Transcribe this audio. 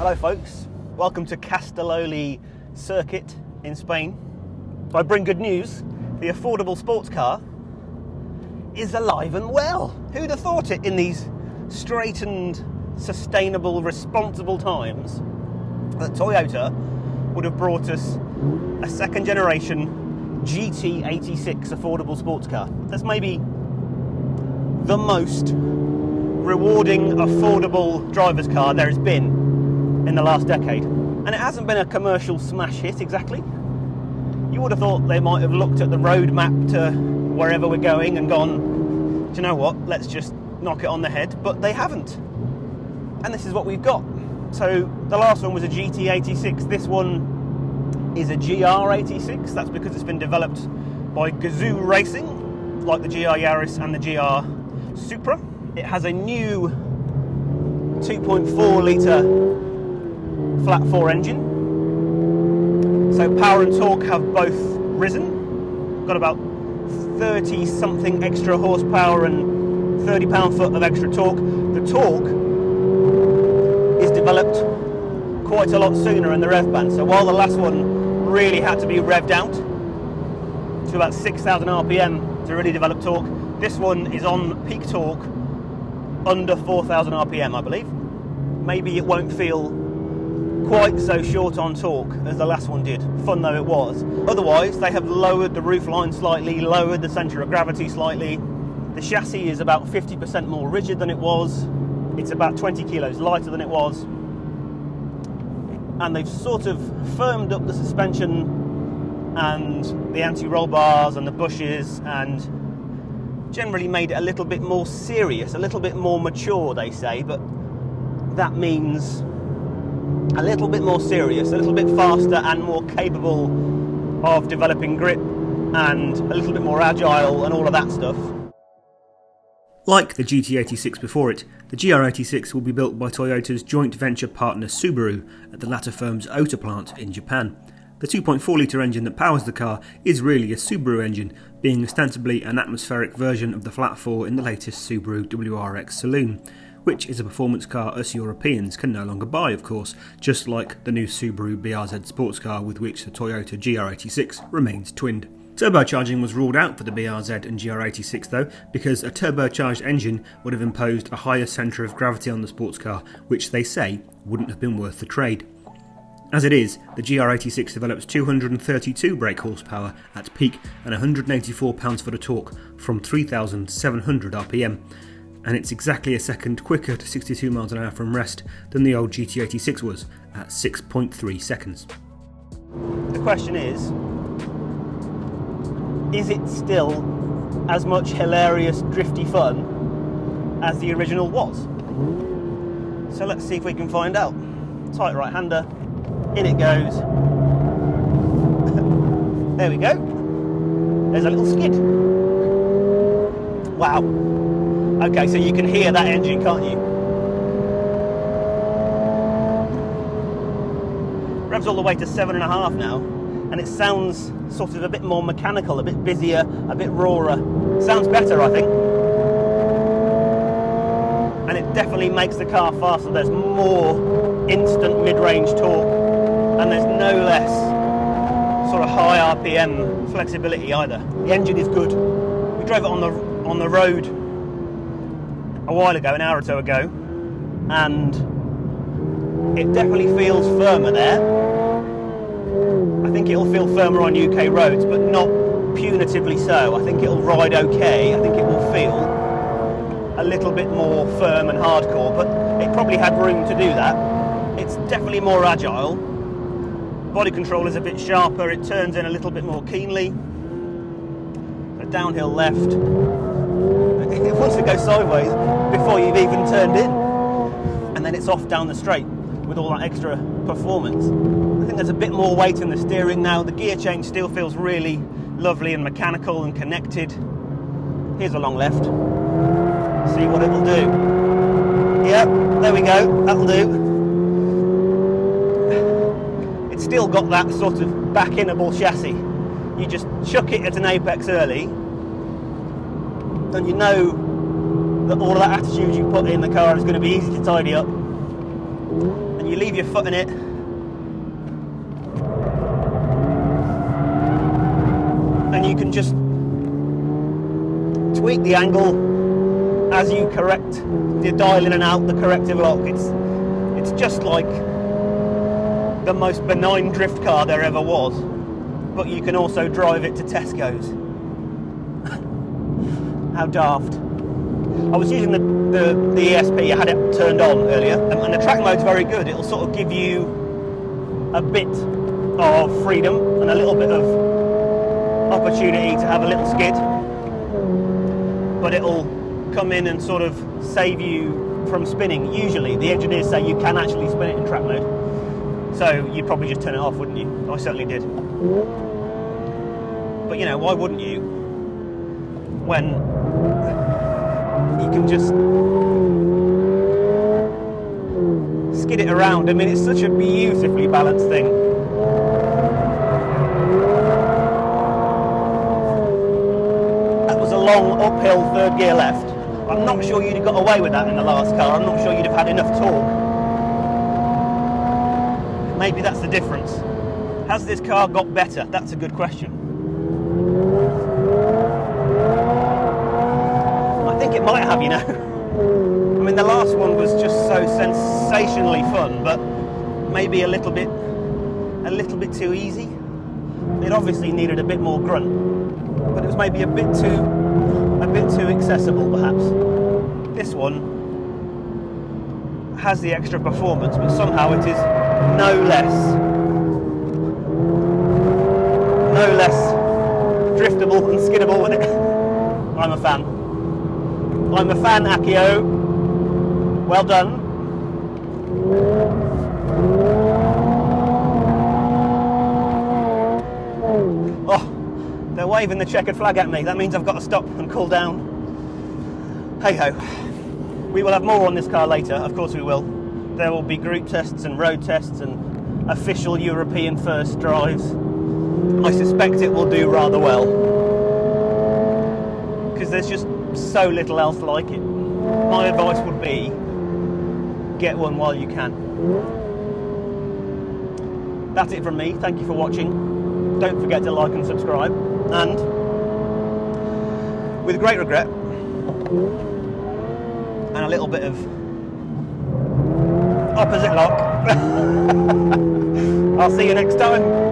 Hello folks, welcome to Castelloli Circuit in Spain. I bring good news, the affordable sports car is alive and well. Who'd have thought it in these straightened, sustainable, responsible times that Toyota would have brought us a second generation GT86 affordable sports car. That's maybe the most rewarding, affordable driver's car there has been in the last decade. And it hasn't been a commercial smash hit exactly. You would have thought they might have looked at the roadmap to wherever we're going and gone, do you know what, let's just knock it on the head, but they haven't. And this is what we've got. So the last one was a GT86, this one is a GR86, that's because it's been developed by Gazoo Racing, like the GR Yaris and the GR Supra. It has a new 2.4 litre flat 4 engine, so power and torque have both risen, got about 30 something extra horsepower and 30 pound-foot of extra torque. The torque is developed quite a lot sooner in the rev band, so while the last one really had to be revved out to about 6,000 RPM to really develop torque, this one is on peak torque under 4,000 RPM, I believe. Maybe it won't feel quite so short on torque as the last one did, fun though it was. Otherwise, they have lowered the roofline slightly, lowered the centre of gravity slightly. The chassis is about 50% more rigid than it was. It's about 20 kilos lighter than it was. And they've sort of firmed up the suspension and the anti-roll bars and the bushes and generally made it a little bit more serious, a little bit more mature, they say, but that means a little bit more serious, a little bit faster and more capable of developing grip and a little bit more agile and all of that stuff. Like the GT86 before it, the GR86 will be built by Toyota's joint venture partner Subaru at the latter firm's Ota plant in Japan. The 2.4 litre engine that powers the car is really a Subaru engine, being ostensibly an atmospheric version of the flat 4 in the latest Subaru WRX Saloon, which is a performance car us Europeans can no longer buy, of course, just like the new Subaru BRZ sports car with which the Toyota GR86 remains twinned. Turbocharging was ruled out for the BRZ and GR86 though, because a turbocharged engine would have imposed a higher centre of gravity on the sports car, which they say wouldn't have been worth the trade. As it is, the GR86 develops 232 brake horsepower at peak and 184 pounds-foot of torque from 3,700 RPM. And it's exactly a second quicker to 62 miles an hour from rest than the old GT86 was at 6.3 seconds. The question is it still as much hilarious, drifty fun as the original was? So let's see if we can find out. Tight right-hander, in it goes. There we go. There's a little skid. Wow. Okay, so you can hear that engine, can't you? Revs all the way to 7.5 now, and it sounds sort of a bit more mechanical, a bit busier, a bit rawer. Sounds better, I think. And it definitely makes the car faster. There's more instant mid-range torque, and there's no less sort of high RPM flexibility either. The engine is good. We drove it on the road a while ago, an hour or so ago, and it definitely feels firmer there. I think it'll feel firmer on UK roads, but not punitively so. I think it'll ride okay. I think it will feel a little bit more firm and hardcore, but it probably had room to do that. It's definitely more agile. Body control is a bit sharper. It turns in a little bit more keenly. So downhill left. It wants to go sideways before you've even turned in, and then it's off down the straight with all that extra performance. I think there's a bit more weight in the steering now. The gear change still feels really lovely and mechanical and connected. Here's a long left. See what it'll do. Yep, there we go, that'll do. It's still got that sort of back-innable chassis. You just chuck it at an apex early, and you know that all of that attitude you put in the car is going to be easy to tidy up. and you leave your foot in it, and you can just tweak the angle as you correct, you dial in and out the corrective lock. It's just like the most benign drift car there ever was, but you can also drive it to Tesco's. How daft. I was using the ESP, I had it turned on earlier, and the track mode's very good. It'll sort of give you a bit of freedom and a little bit of opportunity to have a little skid, but it'll come in and sort of save you from spinning. Usually the engineers say you can actually spin it in track mode, so you'd probably just turn it off, wouldn't you? I certainly did. But you know, why wouldn't you, when you can just skid it around? I mean, it's such a beautifully balanced thing. That was a long uphill third gear left. I'm not sure you'd have got away with that in the last car. I'm not sure you'd have had enough torque. Maybe that's the difference. Has this car got better? That's a good question. I think it might have, you know. I mean, the last one was just so sensationally fun, but maybe a little bit too easy. It obviously needed a bit more grunt, but it was maybe a bit too accessible, perhaps. This one has the extra performance, but somehow it is no less driftable and skiddable than it. I'm a fan. I'm a fan, Akio. Well done. Oh, they're waving the checkered flag at me. That means I've got to stop and cool down. Hey ho. We will have more on this car later, of course we will. There will be group tests and road tests and official European first drives. I suspect it will do rather well, because there's just so little else like it. My advice would be, get one while you can. That's it from me. Thank you for watching. Don't forget to like and subscribe, and with great regret and a little bit of opposite lock, I'll see you next time.